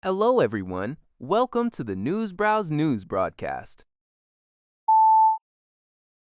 Hello, everyone. Welcome to the Newsbrowse News broadcast.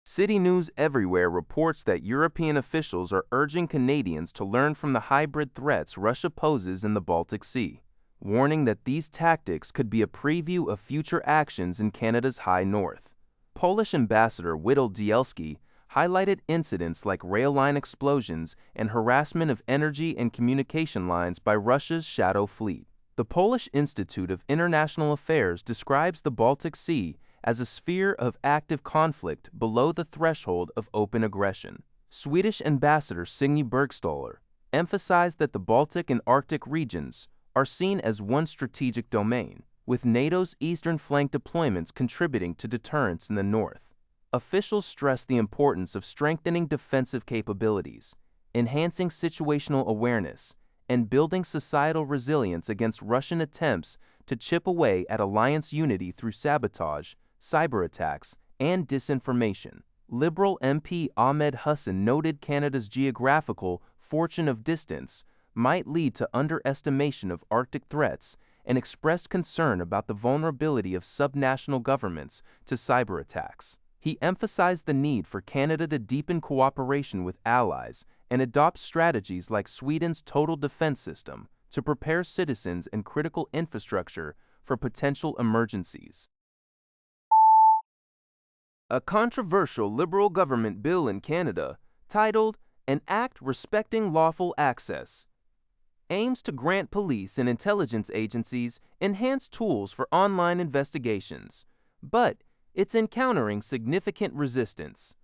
City News Everywhere reports that European officials are urging Canadians to learn from the hybrid threats Russia poses in the Baltic Sea, warning that these tactics could be a preview of future actions in Canada's high north. Polish Ambassador Witold Dielski highlighted incidents like rail line explosions and harassment of energy and communication lines by Russia's shadow fleet. The Polish Institute of International Affairs describes the Baltic Sea as a sphere of active conflict below the threshold of open aggression. Swedish Ambassador Signe Bergstaller emphasized that the Baltic and Arctic regions are seen as one strategic domain, with NATO's eastern flank deployments contributing to deterrence in the north. Officials stressed the importance of strengthening defensive capabilities, enhancing situational awareness, and building societal resilience against Russian attempts to chip away at alliance unity through sabotage, cyber attacks, and disinformation. Liberal MP Ahmed Hussain noted Canada's geographical fortune of distance might lead to underestimation of Arctic threats and expressed concern about the vulnerability of subnational governments to cyber attacks. He emphasized the need for Canada to deepen cooperation with allies and adopt strategies like Sweden's Total Defense System to prepare citizens and critical infrastructure for potential emergencies. A controversial Liberal government bill in Canada, titled An Act Respecting Lawful Access, aims to grant police and intelligence agencies enhanced tools for online investigations, but it's encountering significant resistance.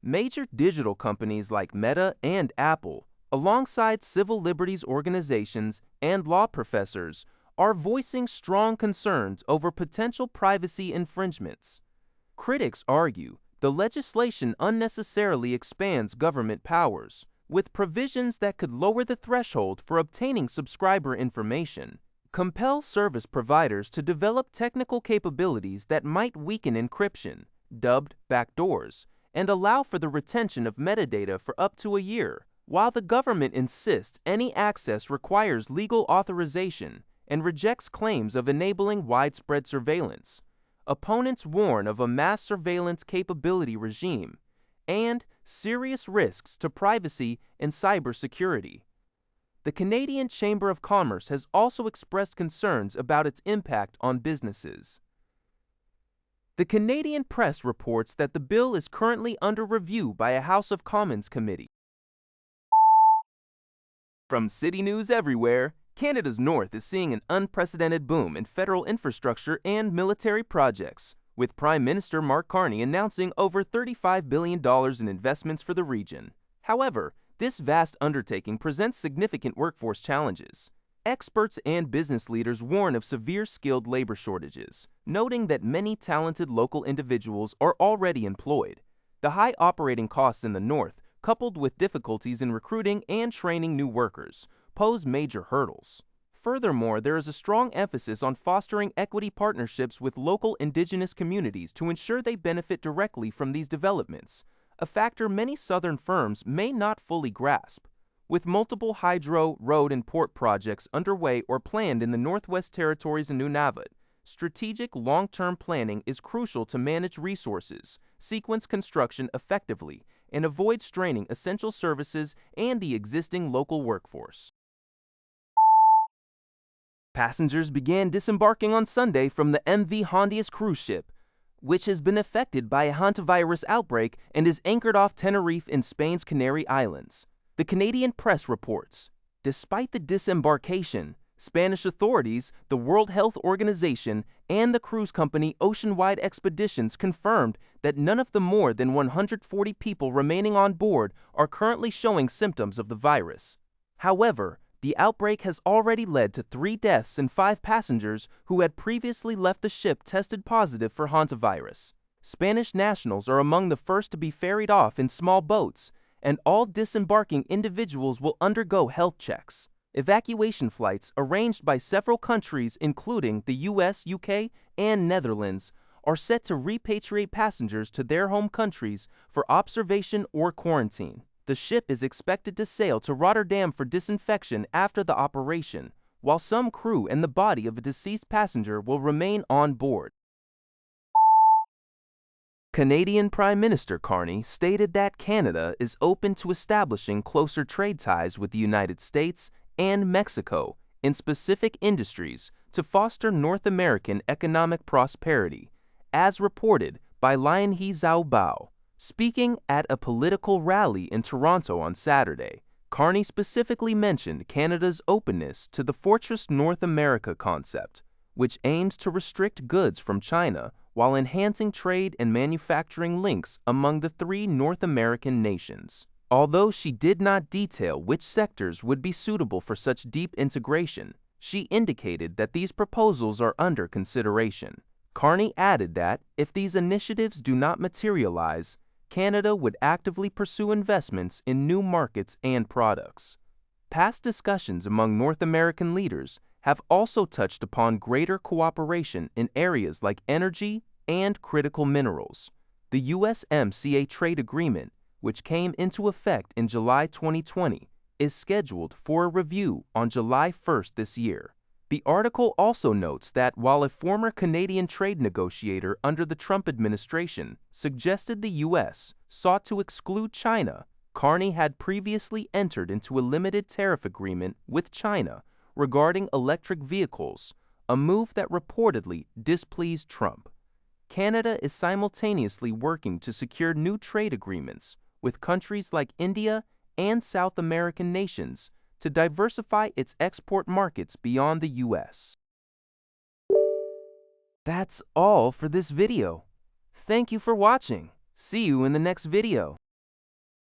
Major digital companies like Meta and Apple, alongside civil liberties organizations and law professors, are voicing strong concerns over potential privacy infringements. Critics argue the legislation unnecessarily expands government powers, with provisions that could lower the threshold for obtaining subscriber information, compel service providers to develop technical capabilities that might weaken encryption, dubbed backdoors, and allow for the retention of metadata for up to a year. While the government insists any access requires legal authorization and rejects claims of enabling widespread surveillance, opponents warn of a mass surveillance capability regime and serious risks to privacy and cybersecurity. The Canadian Chamber of Commerce has also expressed concerns about its impact on businesses. The Canadian Press reports that the bill is currently under review by a House of Commons committee. From City News Everywhere, Canada's North is seeing an unprecedented boom in federal infrastructure and military projects, with Prime Minister Mark Carney announcing over $35 billion in investments for the region. However, this vast undertaking presents significant workforce challenges. Experts and business leaders warn of severe skilled labor shortages, noting that many talented local individuals are already employed. The high operating costs in the North, coupled with difficulties in recruiting and training new workers, pose major hurdles. Furthermore, there is a strong emphasis on fostering equity partnerships with local Indigenous communities to ensure they benefit directly from these developments, a factor many Southern firms may not fully grasp. With multiple hydro, road, and port projects underway or planned in the Northwest Territories and Nunavut, strategic long-term planning is crucial to manage resources, sequence construction effectively, and avoid straining essential services and the existing local workforce. Passengers began disembarking on Sunday from the MV Hondius cruise ship, which has been affected by a hantavirus outbreak and is anchored off Tenerife in Spain's Canary Islands. The Canadian Press reports, despite the disembarkation, Spanish authorities, the World Health Organization, and the cruise company Oceanwide Expeditions confirmed that none of the more than 140 people remaining on board are currently showing symptoms of the virus. However, the outbreak has already led to 3 deaths and 5 passengers who had previously left the ship tested positive for hantavirus. Spanish nationals are among the first to be ferried off in small boats, and all disembarking individuals will undergo health checks. Evacuation flights arranged by several countries, including the US, UK, and Netherlands, are set to repatriate passengers to their home countries for observation or quarantine. The ship is expected to sail to Rotterdam for disinfection after the operation, while some crew and the body of a deceased passenger will remain on board. Canadian Prime Minister Carney stated that Canada is open to establishing closer trade ties with the United States and Mexico in specific industries to foster North American economic prosperity, as reported by Lian He Zhaobao. Speaking at a political rally in Toronto on Saturday, Carney specifically mentioned Canada's openness to the Fortress North America concept, which aims to restrict goods from China while enhancing trade and manufacturing links among the three North American nations. Although she did not detail which sectors would be suitable for such deep integration, she indicated that these proposals are under consideration. Carney added that if these initiatives do not materialize, Canada would actively pursue investments in new markets and products. Past discussions among North American leaders have also touched upon greater cooperation in areas like energy and critical minerals. The USMCA trade agreement, which came into effect in July 2020, is scheduled for a review on July 1st this year. The article also notes that while a former Canadian trade negotiator under the Trump administration suggested the U.S. sought to exclude China, Carney had previously entered into a limited tariff agreement with China regarding electric vehicles, a move that reportedly displeased Trump. Canada is simultaneously working to secure new trade agreements with countries like India and South American nations to diversify its export markets beyond the U.S. That's all for this video. Thank you for watching. See you in the next video.